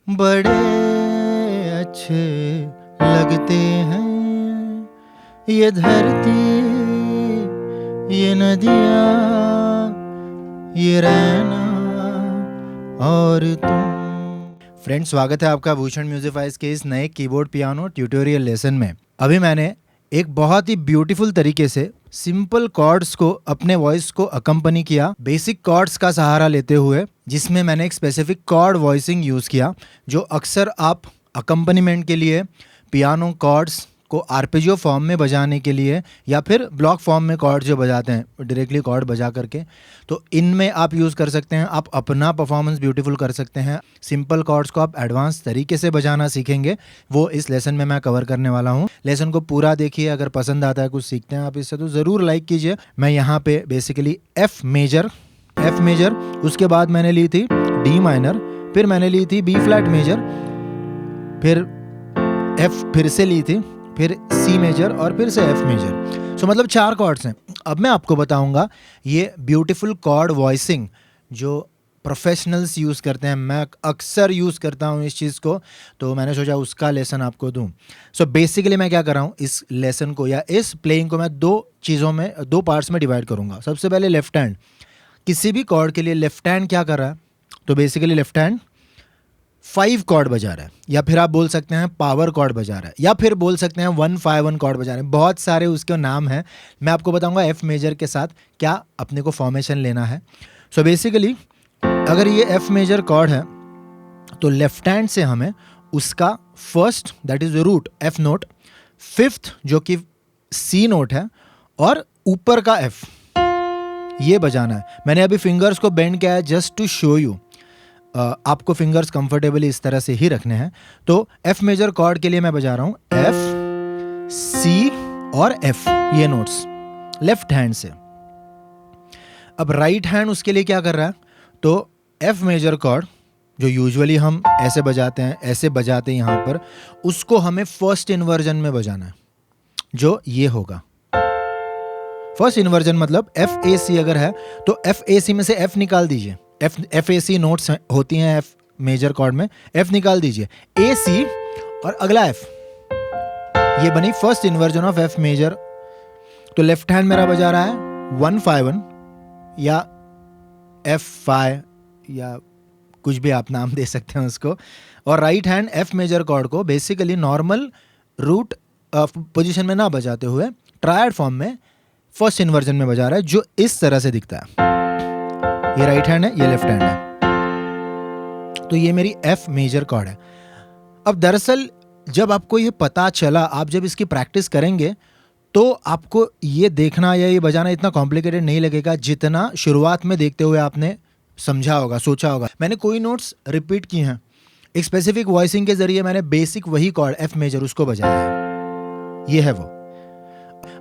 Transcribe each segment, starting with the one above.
बड़े अच्छे लगते हैं ये धरती, ये नदियाँ, ये रहना और तुम। फ्रेंड्स, स्वागत है आपका भूषण म्यूजिफाइज के इस नए कीबोर्ड पियानो ट्यूटोरियल लेसन में। अभी मैंने एक बहुत ही ब्यूटीफुल तरीके से सिंपल कॉर्ड्स को अपने वॉइस को अकम्पनी किया, बेसिक कॉर्ड्स का सहारा लेते हुए, जिसमें मैंने एक स्पेसिफिक कॉर्ड वॉइसिंग यूज़ किया जो अक्सर आप अकम्पनीमेंट के लिए पियानो कॉर्ड्स को आर्पेजियो फॉर्म में बजाने के लिए या फिर ब्लॉक फॉर्म में कॉर्ड जो बजाते हैं डायरेक्टली कॉर्ड बजा करके, तो इनमें आप यूज़ कर सकते हैं। आप अपना परफॉर्मेंस ब्यूटीफुल कर सकते हैं। सिंपल कॉर्ड्स को आप एडवांस तरीके से बजाना सीखेंगे, वो इस लेसन में मैं कवर करने वाला हूँ। लेसन को पूरा देखिए, अगर पसंद आता है, कुछ सीखते हैं आप इससे, तो ज़रूर लाइक कीजिए। मैं यहाँ पे बेसिकली एफ मेजर, उसके बाद मैंने ली थी डी माइनर, फिर मैंने ली थी बी फ्लैट मेजर, फिर एफ फिर से ली थी, फिर सी मेजर और फिर से एफ मेजर। सो मतलब 4 कॉर्ड्स हैं। अब मैं आपको बताऊंगा ये ब्यूटीफुल कॉर्ड वॉइसिंग जो प्रोफेशनल्स यूज़ करते हैं, मैं अक्सर यूज़ करता हूँ इस चीज़ को, तो मैंने सोचा उसका लेसन आपको दूँ। सो बेसिकली मैं क्या कर रहा हूँ, इस लेसन को या इस प्लेइंग को मैं 2 पार्ट्स में डिवाइड करूँगा। सबसे पहले लेफ्ट हैंड, किसी भी कॉर्ड के लिए लेफ्ट हैंड क्या कर रहा है, तो बेसिकली लेफ्ट हैंड 5 कॉर्ड बजा रहा है, या फिर आप बोल सकते हैं पावर कॉर्ड बजा रहा है, या फिर बोल सकते हैं 1-5-1 कॉर्ड बजा रहे हैं। बहुत सारे उसके नाम हैं, मैं आपको बताऊंगा एफ मेजर के साथ क्या अपने को फॉर्मेशन लेना है। सो बेसिकली अगर ये एफ मेजर कॉर्ड है तो लेफ्ट हैंड से हमें उसका first, that is root F note, fifth जो कि सी नोट है, और ऊपर का एफ, ये बजाना है। मैंने अभी फिंगर्स को बेंड किया है जस्ट टू शो यू। आपको फिंगर्स कंफर्टेबली इस तरह से ही रखने हैं। तो एफ मेजर कॉर्ड के लिए मैं बजा रहा हूं एफ, सी और एफ, ये नोट्स लेफ्ट हैंड से। अब राइट हैंड उसके लिए क्या कर रहा है, तो एफ मेजर कॉर्ड जो यूजुअली हम ऐसे बजाते हैं, ऐसे बजाते हैं यहाँ पर, उसको हमें फर्स्ट इन्वर्जन में बजाना है, जो ये होगा। फर्स्ट इन्वर्जन मतलब एफ ए सी अगर है तो एफ ए सी में से एफ निकाल दीजिए। एफ ए सी नोट्स होती हैं एफ मेजर कॉर्ड में, एफ निकाल दीजिए, ए सी और अगला एफ, ये बनी first inversion of F major. तो लेफ्ट हैंड मेरा बजा रहा है 1-5-1 या F5 या कुछ भी आप नाम दे सकते हैं उसको, और right hand F major chord को बेसिकली नॉर्मल रूट पोजीशन में ना बजाते हुए ट्रायड फॉर्म में फर्स्ट इन्वर्जन में बजा रहा है, जो इस तरह से दिखता है। ये राइट हैंड है, ये लेफ्ट हैंड है, तो ये मेरी एफ मेजर कॉर्ड है। अब दरअसल जब आपको ये पता चला, आप जब इसकी प्रैक्टिस करेंगे तो आपको ये देखना या ये बजाना इतना कॉम्प्लिकेटेड नहीं लगेगा जितना शुरुआत में देखते हुए आपने समझा होगा, सोचा होगा। मैंने कोई नोट्स रिपीट किए हैं, एक स्पेसिफिक वॉइसिंग के जरिए मैंने बेसिक वही कॉर्ड एफ मेजर उसको बजाया है, ये है वो।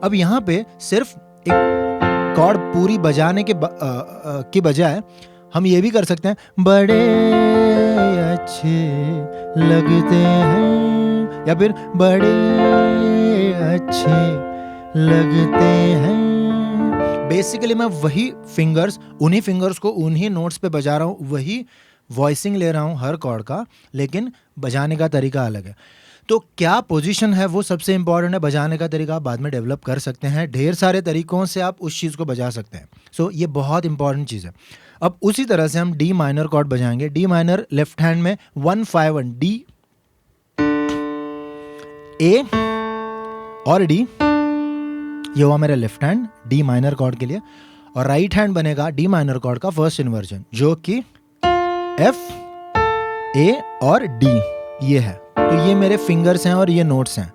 अब यहाँ पे सिर्फ एक कॉर्ड पूरी बजाने के बजाय हम ये भी कर सकते हैं, बड़े अच्छे लगते हैं, या फिर बड़े अच्छे लगते हैं। बेसिकली मैं वही फिंगर्स, उन्हीं फिंगर्स को उन्हीं नोट्स पे बजा रहा हूँ, वही वॉइसिंग ले रहा हूँ हर कॉर्ड का, लेकिन बजाने का तरीका अलग है। तो क्या पोजीशन है वो सबसे इंपॉर्टेंट है, बजाने का तरीका आप बाद में डेवलप कर सकते हैं, ढेर सारे तरीकों से आप उस चीज़ को बजा सकते हैं। सो ये बहुत इंपॉर्टेंट चीज़ है। अब उसी तरह से हम डी माइनर कॉर्ड बजाएंगे। डी माइनर लेफ्ट हैंड में 1-5-1 डी, ए और डी, ये हुआ मेरा left hand D minor cord के लिए, और राइट हैंड बनेगा डी माइनर कॉर्ड का फर्स्ट इन्वर्जन जो कि एफ, ए और डी, ये है। तो ये मेरे फिंगर्स हैं और ये नोट्स हैं।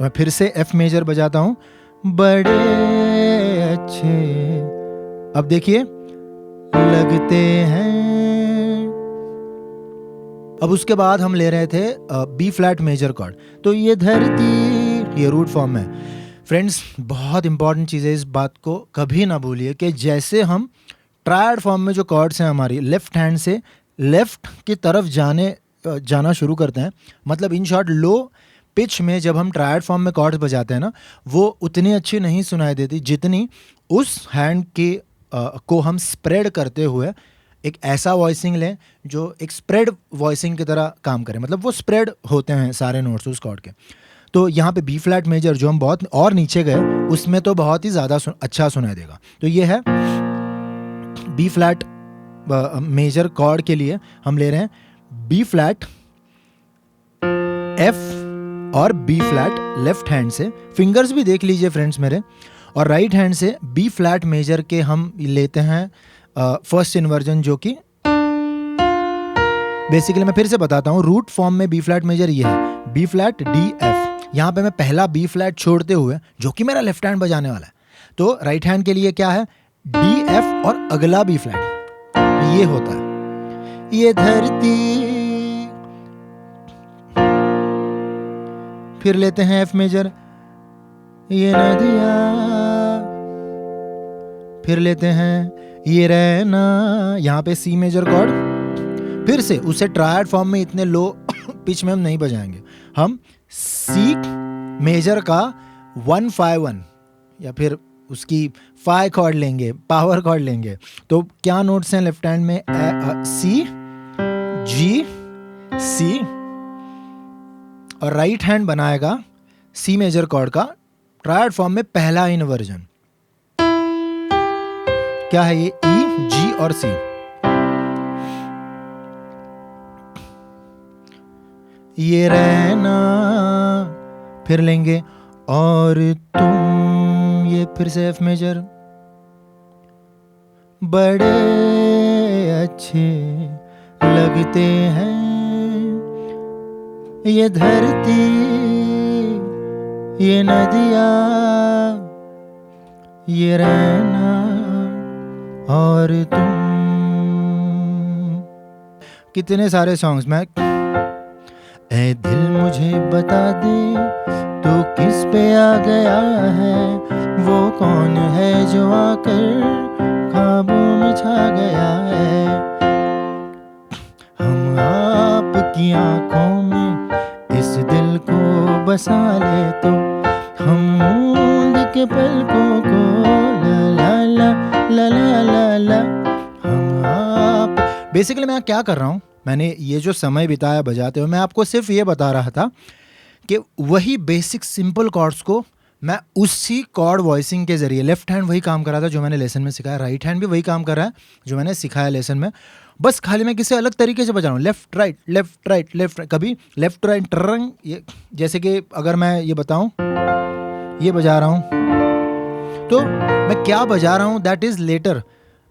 मैं फिर से एफ मेजर बजाता हूं, बड़े अच्छे, अब देखिए, लगते हैं। अब उसके बाद हम ले रहे थे बी फ्लैट मेजर कॉर्ड, तो ये धरती, ये रूट फॉर्म है। फ्रेंड्स, बहुत इंपॉर्टेंट चीज़ है, इस बात को कभी ना भूलिए कि जैसे हम ट्रायड फॉर्म में जो कॉर्ड्स हैं हमारी लेफ्ट हैंड से लेफ्ट की तरफ जाना शुरू करते हैं, मतलब इन शॉर्ट लो पिच में जब हम ट्रायड फॉर्म में कॉर्ड्स बजाते हैं ना, वो उतनी अच्छी नहीं सुनाई देती जितनी उस हैंड के को हम स्प्रेड करते हुए एक ऐसा वॉइसिंग लें जो एक स्प्रेड वॉइसिंग की तरह काम करे, मतलब वो स्प्रेड होते हैं सारे नोट्स उस कॉर्ड के। तो यहाँ पे बी फ्लैट मेजर जो हम बहुत और नीचे गए उसमें तो बहुत ही ज़्यादा अच्छा सुनाई देगा। तो ये है बी फ्लैट मेजर कॉर्ड के लिए हम ले रहे हैं बी फ्लैट, एफ और बी फ्लैट लेफ्ट हैंड से, फिंगर्स भी देख लीजिए फ्रेंड्स मेरे, और राइट हैंड से बी फ्लैट मेजर के हम लेते हैं फर्स्ट इन्वर्जन, जो कि बेसिकली मैं फिर से बताता हूँ, रूट फॉर्म में बी फ्लैट मेजर ये है बी फ्लैट डी एफ। यहाँ पे मैं पहला बी फ्लैट छोड़ते हुए, जो कि मेरा लेफ्ट हैंड बजाने वाला है, तो राइट हैंड के लिए क्या है डी एफ और अगला बी फ्लैट, तो ये होता है ये धरती, फिर लेते हैं एफ मेजर, ये नदियाँ, फिर लेते हैं ये रहना, यहाँ पे सी मेजर कॉर्ड, फिर से उसे ट्रायड फॉर्म में इतने लो पिच में हम नहीं बजाएंगे, हम सी मेजर का 1-5-1 या फिर उसकी 5 कॉर्ड लेंगे, पावर कॉर्ड लेंगे। तो क्या नोट्स हैं लेफ्ट हैंड में, सी, जी, सी, और राइट हैंड बनाएगा सी मेजर कॉर्ड का ट्रायड फॉर्म में पहला इन्वर्जन, क्या है ये ई, जी और सी। ये रहना, फिर लेंगे और तुम, ये फिर से एफ मेजर, बड़े अच्छे लगते हैं ये धरती, ये नदियाँ, ये रहना और तुम। कितने सारे सॉन्ग्स में ए दिल मुझे बता दे तो किस पे आ गया है, वो कौन है जो आकर ख्वाबों में छा गया है, हम आपकी आंखों में इस दिल को बसा ले तो हम मूंद के पलकों को ला ला ला ला ला ला ला, हम आप। बेसिकली मैं क्या कर रहा हूँ, मैंने ये जो समय बिताया बजाते हुए, मैं आपको सिर्फ ये बता रहा था कि वही बेसिक सिंपल कॉर्ड्स को मैं उसी कॉर्ड वॉइसिंग के जरिए, लेफ्ट हैंड वही काम कर रहा था जो मैंने लेसन में सिखाया, राइट हैंड भी वही काम कर रहा है जो मैंने सिखाया लेसन में, बस खाली मैं किसी अलग तरीके से बजा रहा हूँ, left right left right left right, कभी लेफ्ट राइट टर्रंग, ये जैसे कि अगर मैं ये बताऊँ ये बजा रहा हूँ, तो मैं क्या बजा रहा हूँ दैट इज़ लेटर,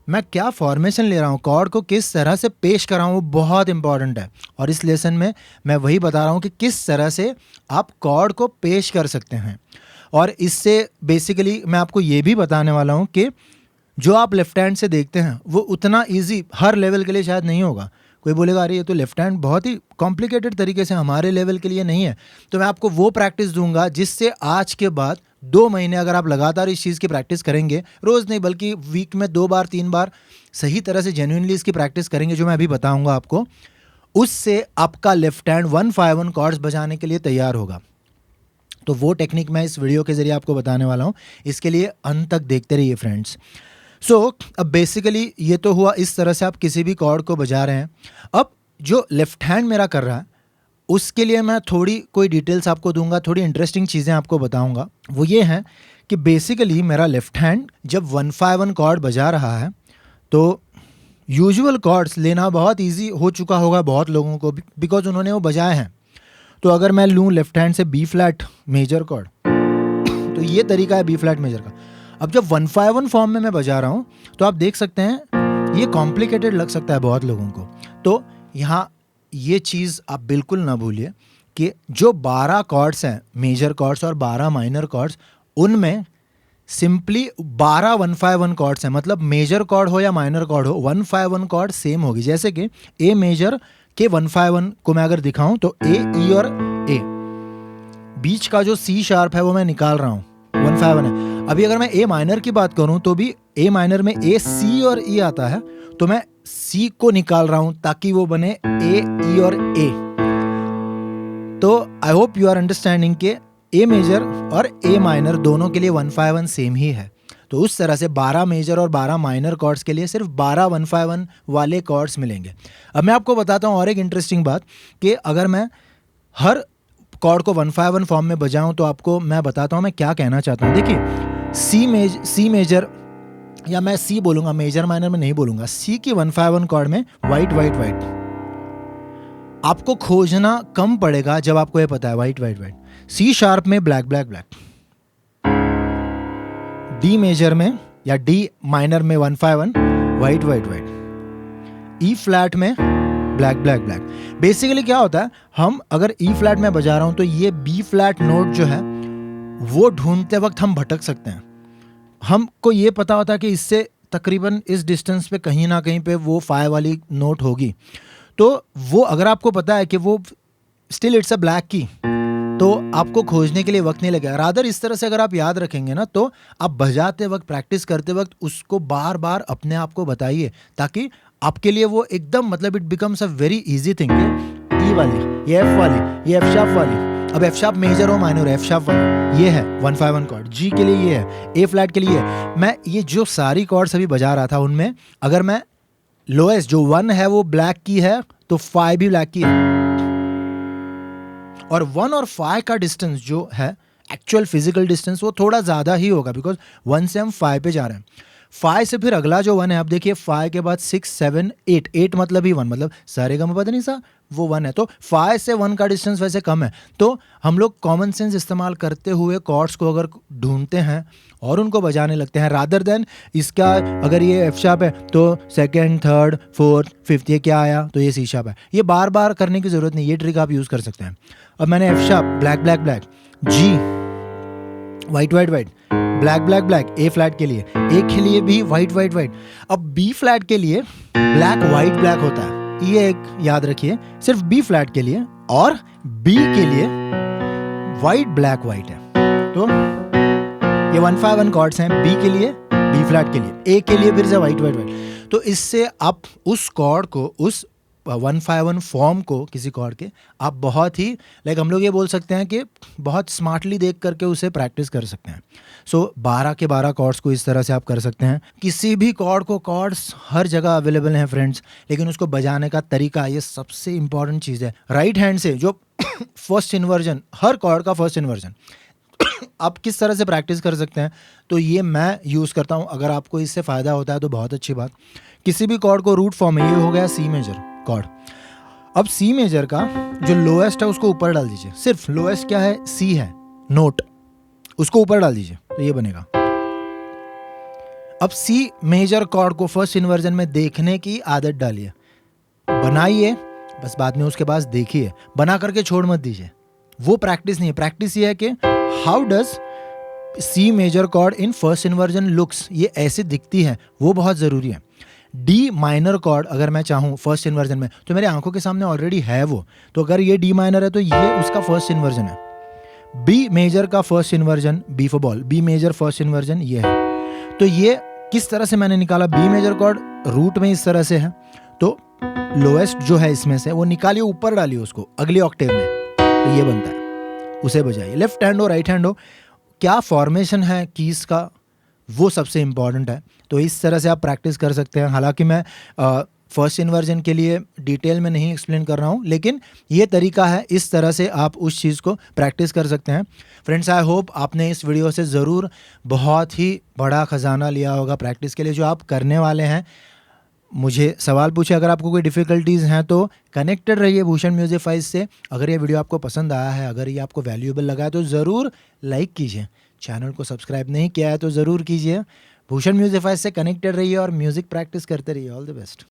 मैं क्या फॉर्मेशन ले रहा हूँ, कॉर्ड को किस तरह से पेश कर रहा हूँ, वो बहुत इंपॉर्टेंट है। और इस लेसन में मैं वही बता रहा हूँ कि किस तरह से आप कॉर्ड को पेश कर सकते हैं। और इससे बेसिकली मैं आपको ये भी बताने वाला हूँ कि जो आप लेफ्ट हैंड से देखते हैं वो उतना ईजी हर लेवल के लिए शायद नहीं होगा। कोई बोलेगा अरे ये तो लेफ्ट हैंड बहुत ही कॉम्प्लिकेटेड तरीके से हमारे लेवल के लिए नहीं है, तो मैं आपको वो प्रैक्टिस दूंगा जिससे आज के बाद 2 महीने अगर आप लगातार इस चीज़ की प्रैक्टिस करेंगे, रोज़ नहीं बल्कि वीक में 2 बार 3 बार सही तरह से जेन्युइनली इसकी प्रैक्टिस करेंगे, जो मैं अभी बताऊंगा आपको, उससे आपका लेफ्ट हैंड 1-5-1 कॉर्ड्स बजाने के लिए तैयार होगा। तो वो टेक्निक मैं इस वीडियो के जरिए आपको बताने वाला हूँ, इसके लिए अंत तक देखते रहिए फ्रेंड्स। अब बेसिकली ये तो हुआ इस तरह से आप किसी भी कॉर्ड को बजा रहे हैं। अब जो लेफ्ट हैंड मेरा कर रहा है उसके लिए मैं थोड़ी कोई डिटेल्स आपको दूंगा, थोड़ी इंटरेस्टिंग चीज़ें आपको बताऊंगा। वो ये हैं कि बेसिकली मेरा लेफ्ट हैंड जब 1-5-1 कॉर्ड बजा रहा है तो यूजुअल कॉर्ड्स लेना बहुत इजी हो चुका होगा बहुत लोगों को, बिकॉज उन्होंने वो बजाए हैं। तो अगर मैं लूँ लेफ्ट हैंड से बी फ्लैट मेजर कॉर्ड, तो ये तरीका है बी फ्लैट मेजर का। अब जब 1-5-1 फॉर्म में मैं बजा रहा हूँ तो आप देख सकते हैं ये कॉम्प्लिकेटेड लग सकता है बहुत लोगों को। तो यहाँ ये चीज़ आप बिल्कुल ना भूलिए कि जो 12 कॉर्ड्स हैं मेजर कॉर्ड्स और 12 माइनर कॉर्ड्स, उनमें सिंपली 12 1-5-1 कॉर्ड्स हैं। मतलब मेजर कॉर्ड हो या माइनर कॉर्ड हो, 1-5-1 कॉर्ड सेम होगी। जैसे कि ए मेजर के 1-5-1 को मैं अगर दिखाऊं तो ए, ई और ए, बीच का जो सी शार्प है वो मैं निकाल रहा हूँ, 1-5-1 है। अभी अगर मैं ए माइनर की बात करूं तो भी ए माइनर में ए, सी और ई आता है, तो मैं सी को निकाल रहा हूं ताकि वो बने ए, ई और ए। तो I hope you are understanding के ए मेजर और ए माइनर दोनों के लिए 1-5-1 सेम ही है। तो उस तरह से 12 मेजर और 12 माइनर कॉर्ड्स के लिए सिर्फ 12 151 वाले कॉर्ड्स मिलेंगे। अब मैं आपको बताता हूँ और एक इंटरेस्टिंग बात कि अगर मैं हर कॉर्ड को 151 फॉर्म में बजाऊं तो आपको मैं बताता हूँ मैं क्या कहना चाहता हूँ। देखिए सी मेजर, या मैं सी बोलूँगा, मेजर माइनर में नहीं बोलूँगा, सी की 151 कॉर्ड में वाइट वाइट वाइट आपको खोजना कम पड़ेगा जब आपको ये पता है white white white. C sharp में black black black, D major में या डी माइनर में 151 white white white, E flat में ब्लैक ब्लैक ब्लैक। बेसिकली क्या होता है, हम अगर ई फ्लैट में बजा रहा हूं तो ये बी फ्लैट नोट जो है वो ढूंढते वक्त हम भटक सकते हैं। हमको ये पता होता है कि इससे तकरीबन इस डिस्टेंस पे कहीं ना कहीं पे वो फाई वाली नोट होगी, तो वो अगर आपको पता है कि वो स्टिल इट्स अ ब्लैक की, तो आपको खोजने के लिए वक्त नहीं लगेगा। रादर इस तरह से अगर आप याद रखेंगे ना, तो आप बजाते वक्त, प्रैक्टिस करते वक्त उसको बार बार अपने आप को बताइए, ताकि आपके लिए वो एकदम मतलब it becomes a very easy thing. E वाली, ये एफ वाली, ये एफ शार्प वाली, अब एफ शार्प मेजर हो माइनर, एफ शार्प वाली ये है 151 कॉर्ड, जी के लिए ये है, ए फ्लैट के लिए ये है। मैं ये जो सारी कॉर्ड्स अभी बजा रहा था उनमें अगर मैं लोएस्ट जो 1 है वो ब्लैक की है तो 5 भी ब्लैक की है, और 1 और 5 का डिस्टेंस जो है एक्चुअल फिजिकल डिस्टेंस वो थोड़ा ज़्यादा ही होगा, बिकॉज 1 से हम 5 पे जा रहे हैं। 5 से फिर अगला जो 1 है, आप देखिए 5 के बाद 6 7 8, 8 मतलब ही 1, मतलब सारे का पता नहीं सा वो 1 है, तो 5 से 1 का डिस्टेंस वैसे कम है। तो हम लोग कॉमन सेंस इस्तेमाल करते हुए कॉर्ड्स को अगर ढूंढते हैं और उनको बजाने लगते हैं, रादर देन इसका अगर ये एफ शार्प है तो सेकंड, थर्ड, फोर्थ, फिफ्थ ये क्या आया तो ये सी शार्प है, ये बार बार करने की ज़रूरत नहीं, ये ट्रिक आप यूज़ कर सकते हैं। अब मैंने F sharp black black black, G white white white, black black black, A flat के लिए, ए के लिए भी वाइट वाइट वाइट। अब बी फ्लैट के लिए ब्लैक वाइट ब्लैक होता है, ये एक याद रखिए, सिर्फ बी फ्लैट के लिए, और बी के लिए वाइट ब्लैक वाइट है। तो ये 151 कॉर्ड्स हैं, बी के लिए, बी फ्लैट के लिए, ए के लिए फिर से वाइट वाइट वाइट। तो इससे आप उस कॉर्ड को, उस 151 फॉर्म को किसी कॉर्ड के आप बहुत ही लाइक हम लोग ये बोल सकते हैं कि बहुत स्मार्टली देख करके उसे प्रैक्टिस कर सकते हैं। सो 12 के 12 कॉर्ड्स को इस तरह से आप कर सकते हैं। किसी भी कॉर्ड को, कॉर्ड्स हर जगह अवेलेबल हैं फ्रेंड्स, लेकिन उसको बजाने का तरीका ये सबसे इंपॉर्टेंट चीज़ है। राइट हैंड से जो फर्स्ट इन्वर्जन, हर कॉर्ड का फर्स्ट इन्वर्जन आप किस तरह से प्रैक्टिस कर सकते हैं, तो ये मैं यूज़ करता हूँ। अगर आपको इससे फ़ायदा होता है तो बहुत अच्छी बात। किसी भी कॉर्ड को रूट फॉर्म में, ये हो गया सी मेजर कॉर्ड। अब सी मेजर का जो लोएस्ट है उसको ऊपर डाल दीजिए, सिर्फ लोएस्ट क्या है, सी है नोट, उसको ऊपर डाल दीजिए तो ये बनेगा। अब सी मेजर कॉर्ड को फर्स्ट इन्वर्जन में देखने की आदत डालिए, बनाइए, बस बाद में उसके पास देखिए, बना करके छोड़ मत दीजिए, वो प्रैक्टिस नहीं है। प्रैक्टिस ये है कि how does C major chord in first inversion looks, ये ऐसे दिखती है, वो बहुत ज़रूरी है। डी माइनर कॉर्ड अगर मैं चाहूँ फर्स्ट इन्वर्जन में तो मेरे आंखों के सामने ऑलरेडी है वो, तो अगर ये डी माइनर है तो ये उसका फर्स्ट इन्वर्जन है। बी मेजर का first inversion, B for ball, B major first inversion ये है। तो ये किस तरह से मैंने निकाला, बी मेजर कॉर्ड रूट में इस तरह से है, तो लोएस्ट जो है इसमें से वो निकालिए, ऊपर डालिए उसको अगले ऑक्टेव में, तो ये बनता है, उसे बजाइए। लेफ्ट हैंड हो राइट हैंड हो, क्या फॉर्मेशन है कीज का वो सबसे इम्पॉर्टेंट है। तो इस तरह से आप प्रैक्टिस कर सकते हैं। हालांकि मैं फर्स्ट इन्वर्जन के लिए डिटेल में नहीं एक्सप्लेन कर रहा हूँ, लेकिन ये तरीका है, इस तरह से आप उस चीज़ को प्रैक्टिस कर सकते हैं। फ्रेंड्स, आई होप आपने इस वीडियो से ज़रूर बहुत ही बड़ा ख़जाना लिया होगा प्रैक्टिस के लिए। जो आप करने वाले हैं मुझे सवाल पूछे, अगर आपको कोई डिफ़िकल्टीज़ हैं तो कनेक्टेड रहिए भूषण म्यूजिफाइज से। अगर ये वीडियो आपको पसंद आया है, अगर ये आपको वैल्यूएबल लगा है तो ज़रूर लाइक कीजिए। चैनल को सब्सक्राइब नहीं किया है तो ज़रूर कीजिए। भूषण म्यूजिफाइज से कनेक्टेड रहिए और म्यूज़िक प्रैक्टिस करते रहिए। All the best.